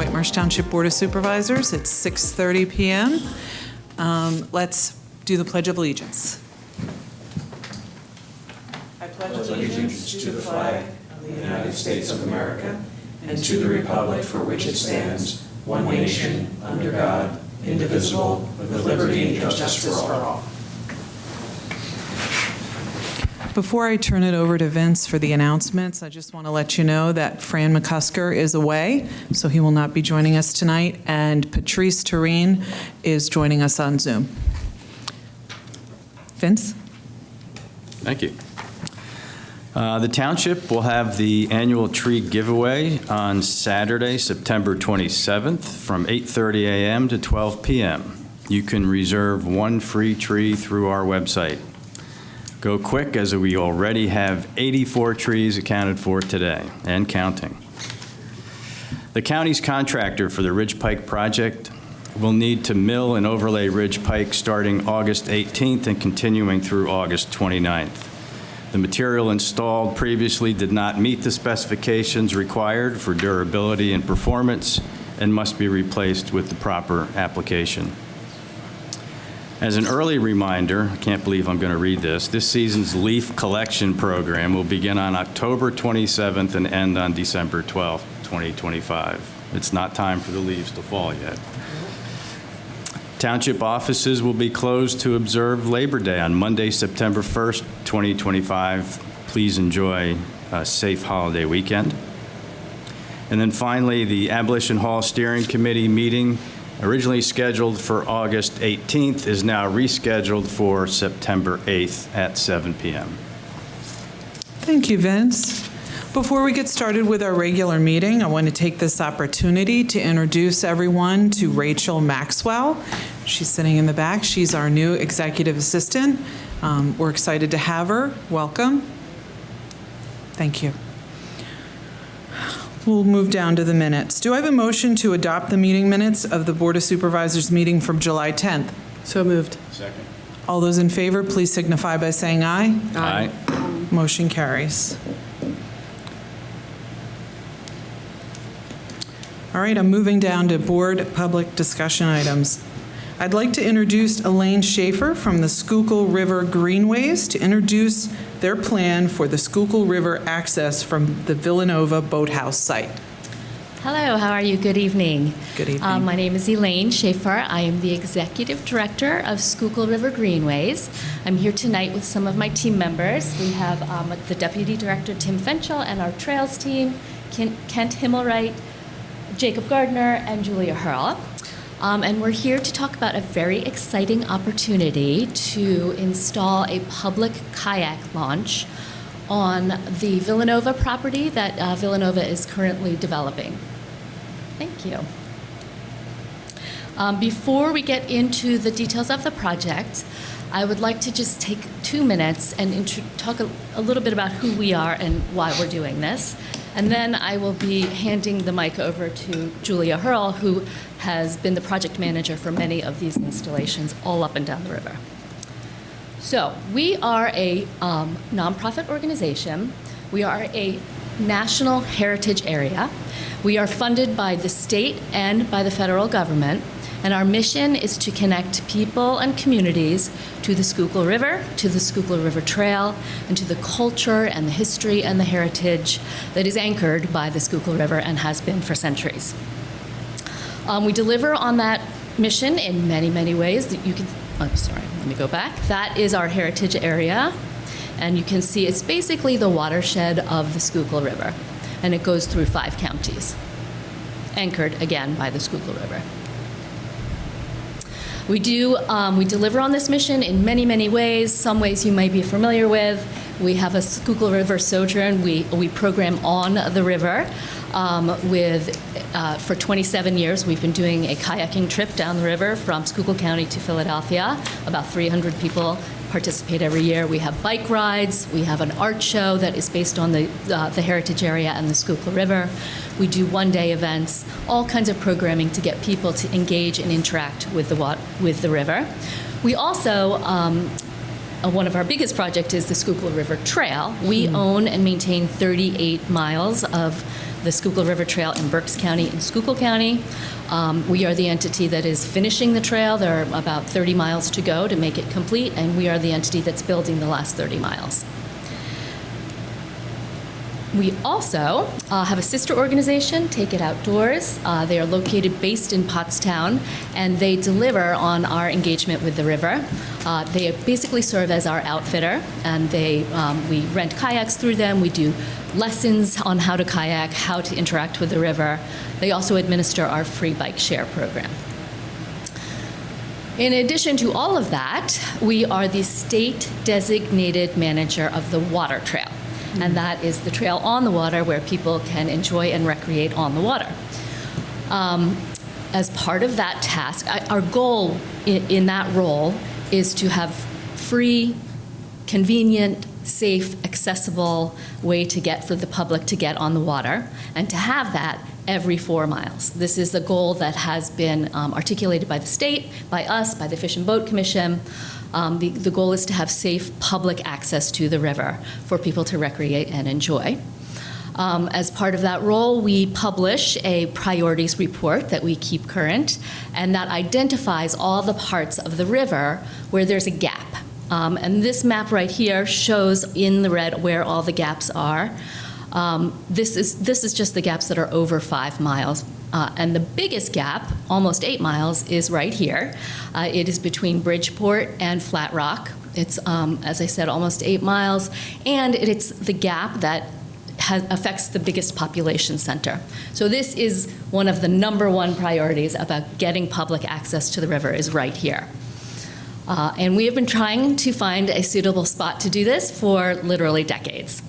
Whitemarsh Township Board of Supervisors. It's 6:30 p.m. Let's do the Pledge of Allegiance. I pledge allegiance to the flag of the United States of America and to the republic for which it stands, one nation, under God, indivisible, with liberty and justice for all. Before I turn it over to Vince for the announcements, I just want to let you know that Fran McCusker is away, so he will not be joining us tonight, and Patrice Tureen is joining us on Zoom. Vince? Thank you. The township will have the annual tree giveaway on Saturday, September 27th from 8:30 a.m. to 12 p.m. You can reserve one free tree through our website. Go quick, as we already have 84 trees accounted for today and counting. The county's contractor for the Ridge Pike project will need to mill and overlay Ridge Pike starting August 18th and continuing through August 29th. The material installed previously did not meet the specifications required for durability and performance and must be replaced with the proper application. As an early reminder, I can't believe I'm going to read this season's leaf collection program will begin on October 27th and end on December 12th, 2025. It's not time for the leaves to fall yet. Township offices will be closed to observe Labor Day on Monday, September 1st, 2025. Please enjoy a safe holiday weekend. And then finally, the Abolition Hall Steering Committee meeting, originally scheduled for August 18th, is now rescheduled for September 8th at 7 p.m. Thank you, Vince. Before we get started with our regular meeting, I want to take this opportunity to introduce everyone to Rachel Maxwell. She's sitting in the back. She's our new executive assistant. We're excited to have her. Welcome. Thank you. We'll move down to the minutes. Do I have a motion to adopt the meeting minutes of the Board of Supervisors meeting from July 10th? So moved. Second. All those in favor, please signify by saying aye. Aye. Motion carries. All right, I'm moving down to board public discussion items. I'd like to introduce Elaine Schaefer from the Schuylkill River Greenways to introduce their plan for the Schuylkill River access from the Villanova Boathouse site. Hello, how are you? Good evening. Good evening. My name is Elaine Schaefer. I am the Executive Director of Schuylkill River Greenways. I'm here tonight with some of my team members. We have the Deputy Director, Tim Fenchel, and our Trails team, Kent Himmelwright, Jacob Gardner, and Julia Hurl. And we're here to talk about a very exciting opportunity to install a public kayak launch on the Villanova property that Villanova is currently developing. Thank you. Before we get into the details of the project, I would like to just take 2 minutes and talk a little bit about who we are and why we're doing this. And then I will be handing the mic over to Julia Hurl, who has been the project manager for many of these installations all up and down the river. So we are a nonprofit organization. We are a national heritage area. We are funded by the state and by the federal government. And our mission is to connect people and communities to the Schuylkill River, to the Schuylkill River Trail, and to the culture and the history and the heritage that is anchored by the Schuylkill River and has been for centuries. We deliver on that mission in many, many ways. That you can, let me go back. That is our heritage area. And you can see it's basically the watershed of the Schuylkill River. And it goes through 5 counties, anchored again by the Schuylkill River. We deliver on this mission in many, many ways. Some ways you might be familiar with. We have a Schuylkill River Sojourn. We program on the river. For 27 years, we've been doing a kayaking trip down the river from Schuylkill County to Philadelphia. About 300 people participate every year. We have bike rides. We have an art show that is based on the heritage area and the Schuylkill River. We do one-day events, all kinds of programming to get people to engage and interact with the river. We also, one of our biggest projects is the Schuylkill River Trail. We own and maintain 38 miles of the Schuylkill River Trail in Berks County and Schuylkill County. We are the entity that is finishing the trail. There are about 30 miles to go to make it complete, and we are the entity that's building the last 30 miles. We also have a sister organization, Take It Outdoors. They are located based in Pottstown, and they deliver on our engagement with the river. They basically serve as our outfitter, and we rent kayaks through them. We do lessons on how to kayak, how to interact with the river. They also administer our free bike share program. In addition to all of that, we are the state-designated manager of the water trail. And that is the trail on the water where people can enjoy and recreate on the water. As part of that task, our goal in that role is to have free, convenient, safe, accessible way to get for the public to get on the water, and to have that every 4 miles. This is a goal that has been articulated by the state, by us, by the Fish and Boat Commission. The goal is to have safe public access to the river for people to recreate and enjoy. As part of that role, we publish a priorities report that we keep current, and that identifies all the parts of the river where there's a gap. And this map right here shows in the red where all the gaps are. This is just the gaps that are over 5 miles. And the biggest gap, almost 8 miles, is right here. It is between Bridgeport and Flat Rock. It's, as I said, almost 8 miles, and it's the gap that affects the biggest population center. So this is one of the #1 priorities about getting public access to the river is right here. And we have been trying to find a suitable spot to do this for literally decades.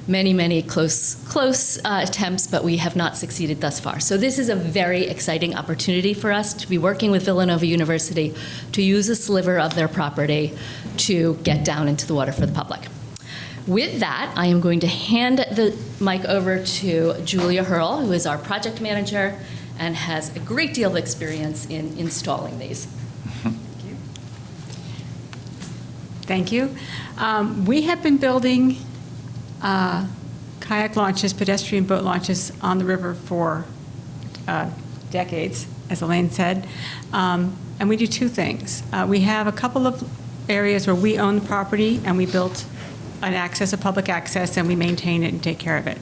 Many close attempts, but we have not succeeded thus far. So this is a very exciting opportunity for us to be working with Villanova University to use a sliver of their property to get down into the water for the public. With that, I am going to hand the mic over to Julia Hurl, who is our project manager and has a great deal of experience in installing these. Thank you. We have been building kayak launches, pedestrian boat launches on the river for decades, as Elaine said. And we do 2 things. We have a couple of areas where we own the property and we built an access, a public access, and we maintain it and take care of it.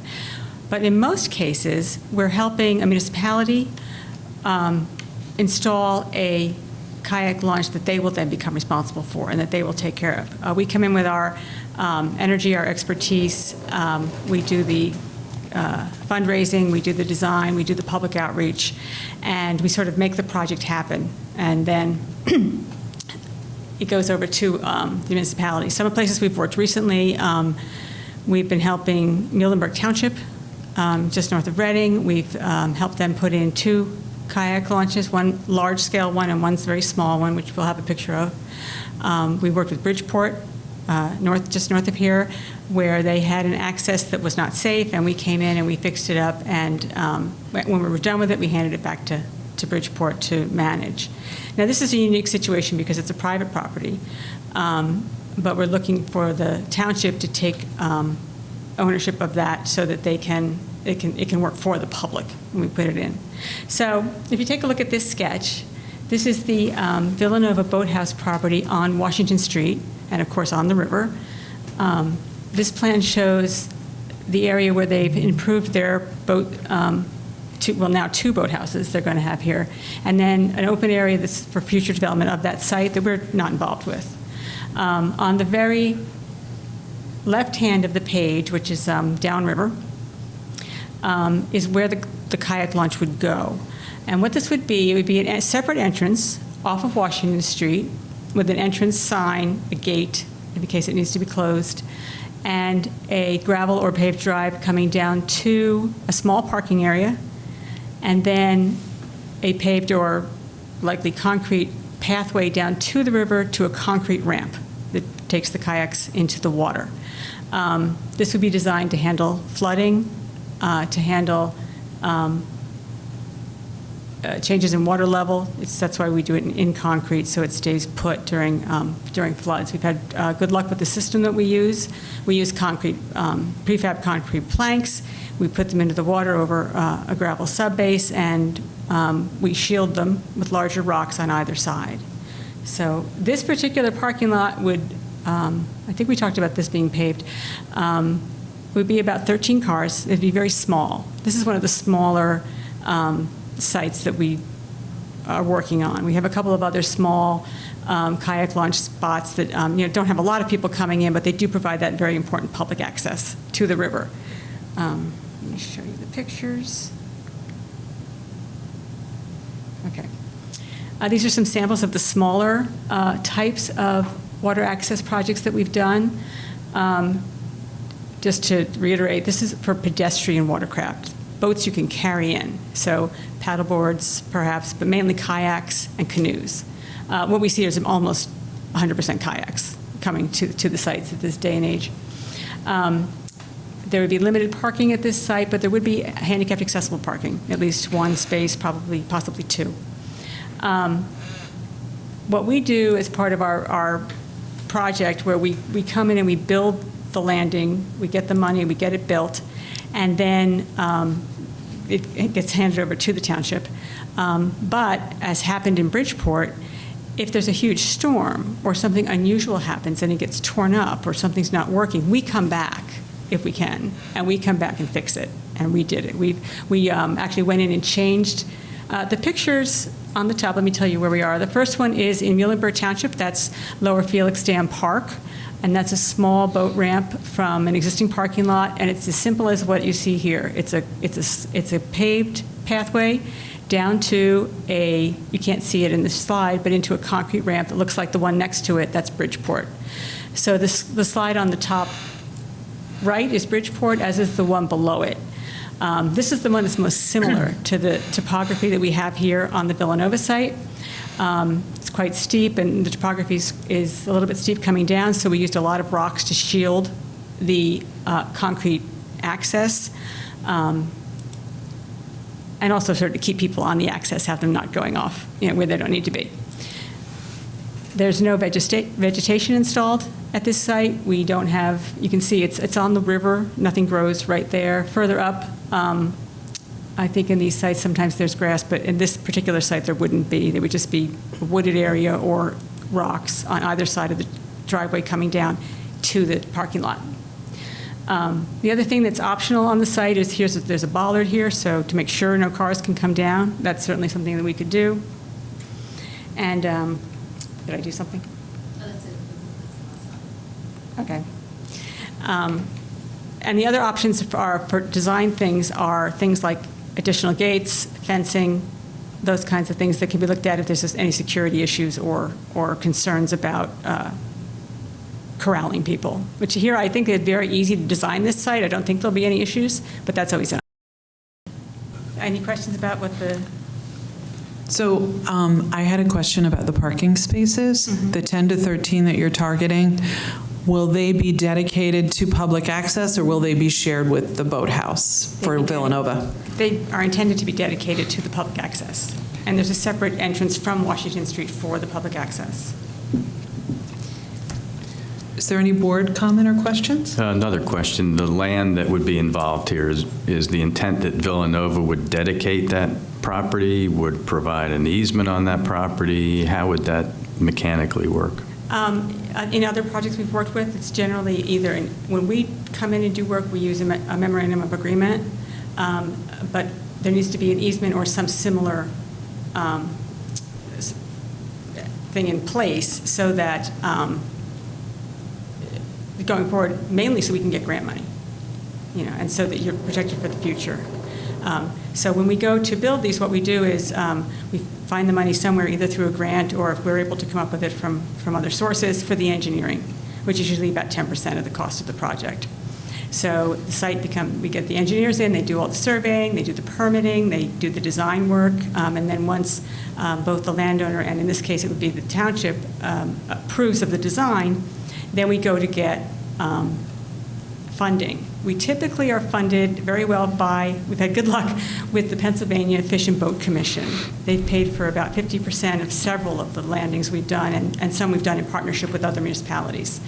But in most cases, we're helping a municipality install a kayak launch that they will then become responsible for and that they will take care of. We come in with our energy, our expertise. We do the fundraising, we do the design, we do the public outreach, and we sort of make the project happen. And then it goes over to the municipality. Some of the places we've worked recently, we've been helping Muhlenberg Township, just north of Reading. We've helped them put in 2 kayak launches, one large-scale one and one's very small one, which we'll have a picture of. We worked with Bridgeport, just north of here, where they had an access that was not safe, and we came in and we fixed it up, and when we were done with it, we handed it back to Bridgeport to manage. Now, this is a unique situation because it's a private property, but we're looking for the township to take ownership of that so that it can work for the public when we put it in. So if you take a look at this sketch, this is the Villanova Boathouse property on Washington Street, and of course on the river. This plan shows the area where they've improved their boat, now 2 boathouses they're going to have here, and then an open area that's for future development of that site that we're not involved with. On the very left hand of the page, which is downriver, is where the kayak launch would go. And what this would be, it would be a separate entrance off of Washington Street with an entrance sign, a gate, in the case it needs to be closed, and a gravel or paved drive coming down to a small parking area, and then a paved or likely concrete pathway down to the river to a concrete ramp that takes the kayaks into the water. This would be designed to handle flooding, to handle changes in water level. That's why we do it in concrete, so it stays put during floods. We've had good luck with the system that we use. We use concrete, prefab concrete planks. We put them into the water over a gravel subbase, and we shield them with larger rocks on either side. So this particular parking lot would, I think we talked about this being paved, would be about 13 cars. It'd be very small. This is one of the smaller sites that we are working on. We have a couple of other small kayak launch spots that don't have a lot of people coming in, but they do provide that very important public access to the river. Let me show you the pictures. Okay. These are some samples of the smaller types of water access projects that we've done. Just to reiterate, this is for pedestrian watercraft, boats you can carry in. So paddleboards, perhaps, but mainly kayaks and canoes. What we see is almost 100% kayaks coming to the sites at this day and age. There would be limited parking at this site, but there would be handicapped accessible parking, at least one space, possibly two. What we do as part of our project, where we come in and we build the landing, we get the money, we get it built, and then it gets handed over to the township. But as happened in Bridgeport, if there's a huge storm or something unusual happens and it gets torn up or something's not working, we come back if we can, and we come back and fix it. And we did it. We actually went in and changed the pictures on the top. Let me tell you where we are. The first one is in Muhlenberg Township. That's Lower Felix Dam Park. And that's a small boat ramp from an existing parking lot, and it's as simple as what you see here. It's a paved pathway down to you can't see it in this slide, but into a concrete ramp that looks like the one next to it. That's Bridgeport. So the slide on the top right is Bridgeport, as is the one below it. This is the one that's most similar to the topography that we have here on the Villanova site. It's quite steep, and the topography is a little bit steep coming down, so we used a lot of rocks to shield the concrete access, and also sort of to keep people on the access, have them not going off where they don't need to be. There's no vegetation installed at this site. We don't have, you can see it's on the river, nothing grows right there. Further up, I think in these sites sometimes there's grass, but in this particular site there wouldn't be. There would just be a wooded area or rocks on either side of the driveway coming down to the parking lot. The other thing that's optional on the site is there's a bollard here, so to make sure no cars can come down, that's certainly something that we could do. And did I do something? Oh, that's it. That's Okay. And the other options for design things are things like additional gates, fencing, those kinds of things that can be looked at if there's just any security issues or concerns about corralling people. Which here I think it's very easy to design this site. I don't think there'll be any issues, but that's always an option. Any questions about what the... So I had a question about the parking spaces, the 10 to 13 that you're targeting. Will they be dedicated to public access, or will they be shared with the boathouse for Villanova? They are intended to be dedicated to the public access. And there's a separate entrance from Washington Street for the public access. Is there any board comment or questions? Another question. The land that would be involved here is the intent that Villanova would dedicate that property, would provide an easement on that property? How would that mechanically work? In other projects we've worked with, it's generally either when we come in and do work, we use a memorandum of agreement, but there needs to be an easement or some similar thing in place so that going forward, mainly so we can get grant money, and so that you're protected for the future. So when we go to build these, what we do is we find the money somewhere, either through a grant or if we're able to come up with it from other sources for the engineering, which is usually about 10% of the cost of the project. So the site we get the engineers in, they do all the surveying, they do the permitting, they do the design work, and then once both the landowner and in this case it would be the township approves of the design, then we go to get funding. We typically are funded very well by, we've had good luck with the Pennsylvania Fish and Boat Commission. They've paid for about 50% of several of the landings we've done, and some we've done in partnership with other municipalities.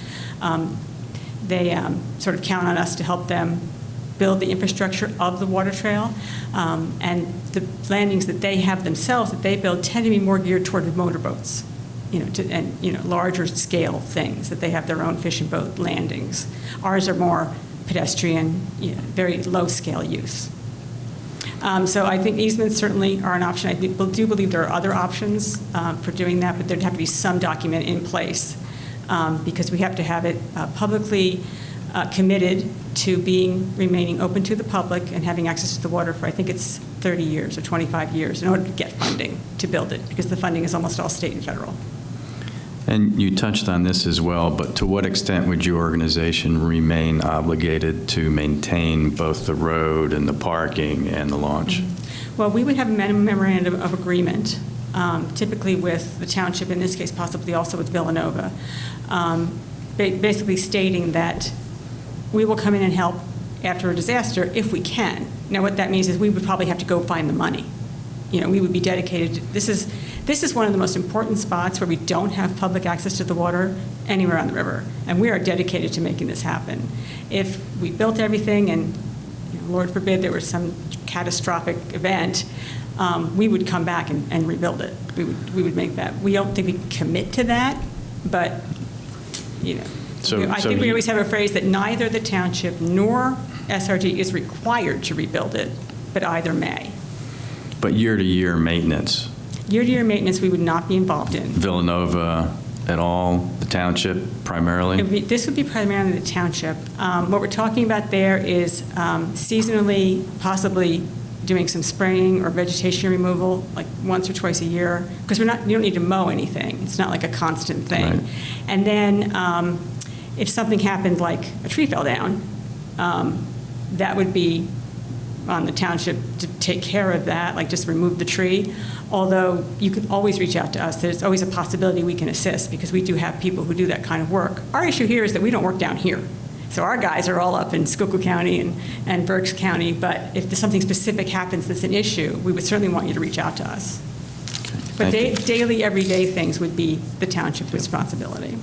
They sort of count on us to help them build the infrastructure of the water trail, and the landings that they have themselves, that they build, tend to be more geared toward the motorboats, larger scale things, that they have their own fish and boat landings. Ours are more pedestrian, very low scale use. So I think easements certainly are an option. I do believe there are other options for doing that, but there'd have to be some document in place because we have to have it publicly committed to remaining open to the public and having access to the water for, I think it's 30 years or 25 years in order to get funding to build it, because the funding is almost all state and federal. And you touched on this as well, but to what extent would your organization remain obligated to maintain both the road and the parking and the launch? Well, we would have a memorandum of agreement, typically with the township, in this case possibly also with Villanova, basically stating that we will come in and help after a disaster if we can. Now, what that means is we would probably have to go find the money. We would be dedicated to, this is one of the most important spots where we don't have public access to the water anywhere on the river, and we are dedicated to making this happen. If we built everything and, Lord forbid, there was some catastrophic event, we would come back and rebuild it. We would make that. We don't think we can commit to that, but, I think we always have a phrase that neither the township nor SRG is required to rebuild it, but either may. But year-to-year maintenance? Year-to-year maintenance we would not be involved in. Villanova at all, the township primarily? This would be primarily the township. What we're talking about there is seasonally, possibly doing some spraying or vegetation removal, like once or twice a year, because you don't need to mow anything. It's not like a constant thing. Right. And then if something happened, like a tree fell down, that would be on the township to take care of that, like just remove the tree. Although you could always reach out to us. There's always a possibility we can assist because we do have people who do that kind of work. Our issue here is that we don't work down here. So our guys are all up in Schuylkill County and Berks County, but if something specific happens that's an issue, we would certainly want you to reach out to us. But daily, everyday things would be the township's responsibility.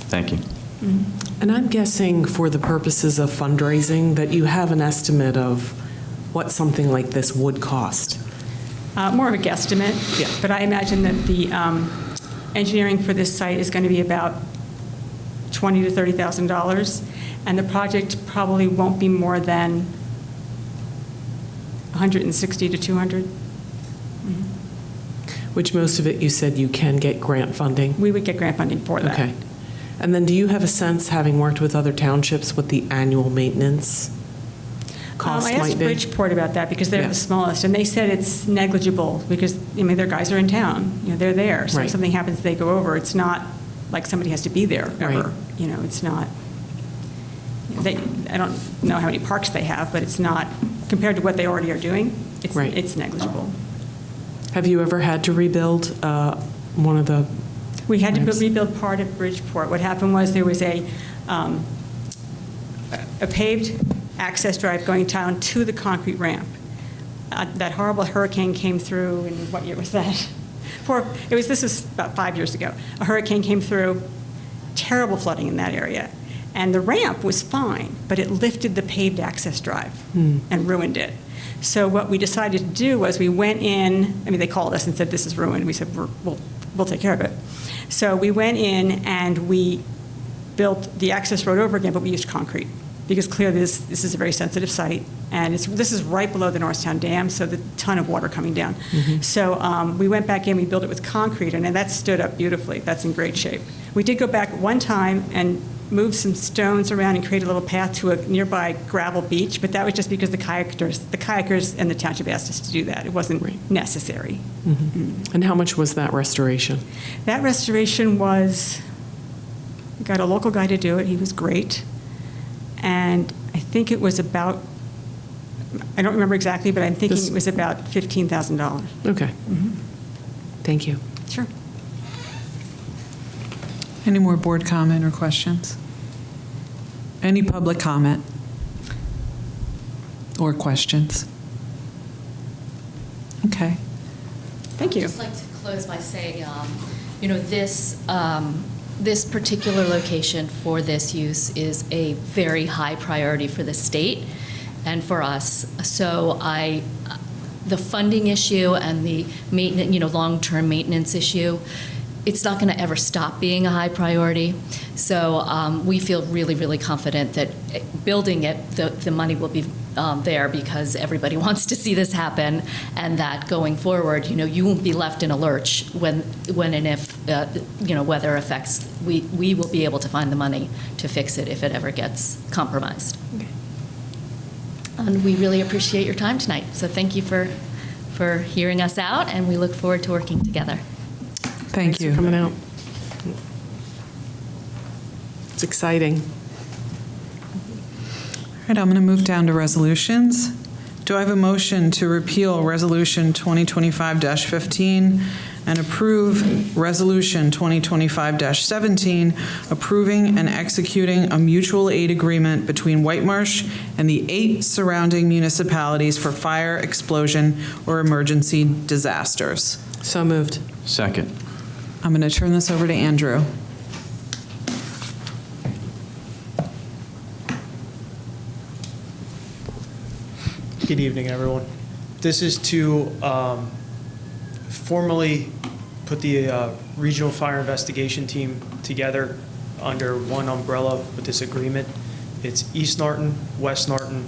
Thank you. Mm-hmm. And I'm guessing for the purposes of fundraising that you have an estimate of what something like this would cost. More of a guesstimate, Yeah. But I imagine that the engineering for this site is going to be about $20,000 to $30,000, and the project probably won't be more than $160,000 to $200,000. Which most of it, you said you can get grant funding? We would get grant funding for that. Okay. And then do you have a sense, having worked with other townships, what the annual maintenance cost I asked might be? Bridgeport about that because they're Yeah. the smallest, and they said it's negligible because, their guys are in town. They're there. So Right. if something happens, they go over. It's not like somebody has to be there ever. Right. It's not. I don't know how many parks they have, but it's not, compared to what they already are doing, Right. it's negligible. Have you ever had to rebuild one of the? We had to ramps? rebuild part of Bridgeport. What happened was there was a paved access drive going down to the concrete ramp. That horrible hurricane came through, and what year was that? This was about 5 years ago. A hurricane came through, terrible flooding in that area. And the ramp was fine, but it lifted the paved access drive and ruined it. So what we decided to do was we went in, they called us and said, this is ruined. We said, we'll take care of it. So we went in and we built the access road over again, but we used concrete because clearly this is a very sensitive site, and this is right below the Norristown Dam, so the ton of water coming down. So we went back in, we built it with concrete, and that stood up beautifully. That's in great shape. We did go back one time and move some stones around and create a little path to a nearby gravel beach, but that was just because the kayakers and the township asked us to do that. It wasn't necessary. And how much was that restoration? That restoration was, we got a local guy to do it. He was great. And I think it was about, I don't remember exactly, but I'm thinking it was about $15,000. Okay. Thank you. Sure. Any more board comment or questions? Any public comment or questions? Okay. Thank you. I'd just like to close by saying, this particular location for this use is a very high priority for the state and for us. So the funding issue and the maintenance, long-term maintenance issue, it's not going to ever stop being a high priority. So we feel really, really confident that building it, the money will be there because everybody wants to see this happen, and that going forward, you won't be left in a lurch when and if, weather affects. We will be able to find the money to fix it if it ever gets compromised. Okay. And we really appreciate your time tonight. So thank you for hearing us out, and we look forward to working together. Thank you. Thanks for coming out. It's exciting. All right, I'm going to move down to resolutions. Do I have a motion to repeal Resolution 2025-15 and approve Resolution 2025-17, approving and executing a mutual aid agreement between Whitemarsh and the 8 surrounding municipalities for fire, explosion, or emergency disasters? So moved. Second. I'm going to turn this over to Andrew. Good evening, everyone. This is to formally put the Regional Fire Investigation Team together under one umbrella with this agreement. It's East Norton, West Norton,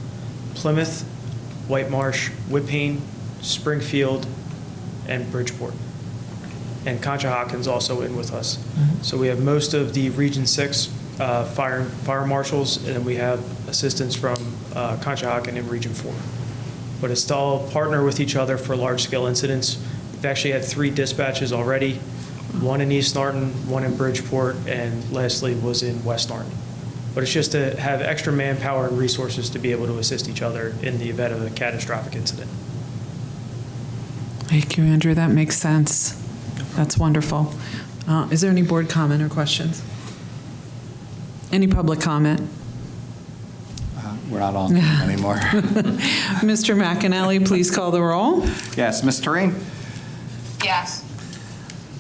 Plymouth, Whitemarsh, Whippane, Springfield, and Bridgeport. And Conshohocken's also in with us. So we have most of the Region 6 fire marshals, and then we have assistance from Conshohocken in Region 4. But it's to all partner with each other for large-scale incidents. We've actually had 3 dispatches already, one in East Norton, one in Bridgeport, and lastly was in West Norton. But it's just to have extra manpower and resources to be able to assist each other in the event of a catastrophic incident. Thank you, Andrew. That makes sense. That's wonderful. Is there any board comment or questions? Any public comment? We're not on anymore. Mr. McAnally, please call the roll. Yes, Ms. Terrain? Yes.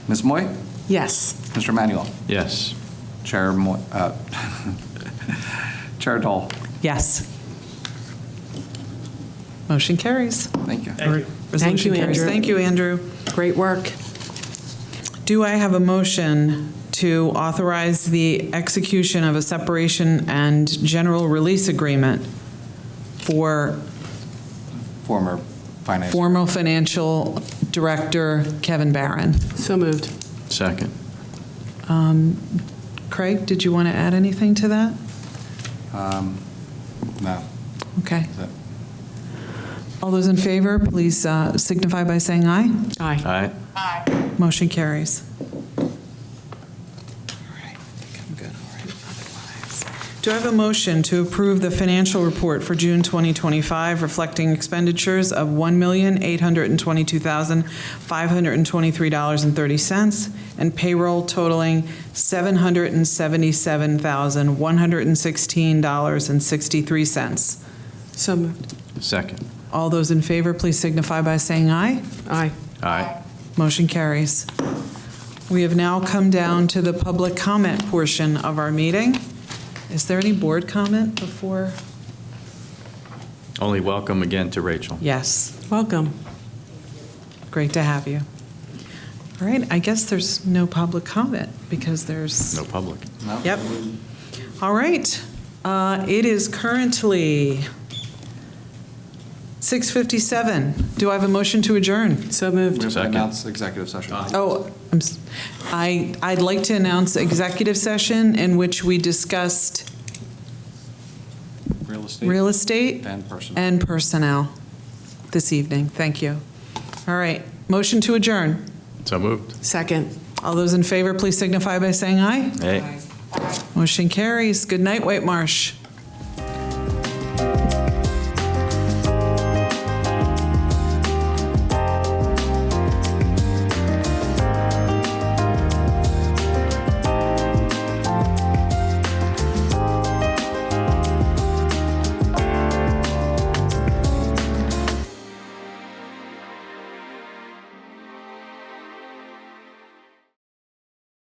Ms. Moy? Yes. Mr. Manuel? Yes. Chair Chair Dole? Yes. Motion carries. Thank you. Thank you. Resolution carries. Andrew. Thank you, Andrew. Great work. Do I have a motion to authorize the execution of a separation and general release agreement for Former finance. former financial director Kevin Barron? So moved. Second. Craig, did you want to add anything to that? No. Okay. That's it. All those in favor, please signify by saying aye. Aye. Aye. Aye. Motion carries. Do I have a motion to approve the financial report for June 2025 reflecting expenditures of $1,822,523.30 and payroll totaling $777,116.63? So moved. Second. All those in favor, please signify by saying aye. Aye. Aye. Motion carries. We have now come down to the public comment portion of our meeting. Is there any board comment before? Only welcome again to Rachel. Yes. Welcome. Great to have you. All right, I guess there's no public comment because there's. No public. No? Yep. All right. It is currently 6:57. Do I have a motion to adjourn? So moved. Move to Second. announce executive session. Oh, I'd like to announce executive session in which we discussed Real estate. real estate And personnel. and personnel this evening. Thank you. All right, motion to adjourn. So moved. Second. All those in favor, please signify by saying aye. Hey. Motion carries. Good night, Whitemarsh.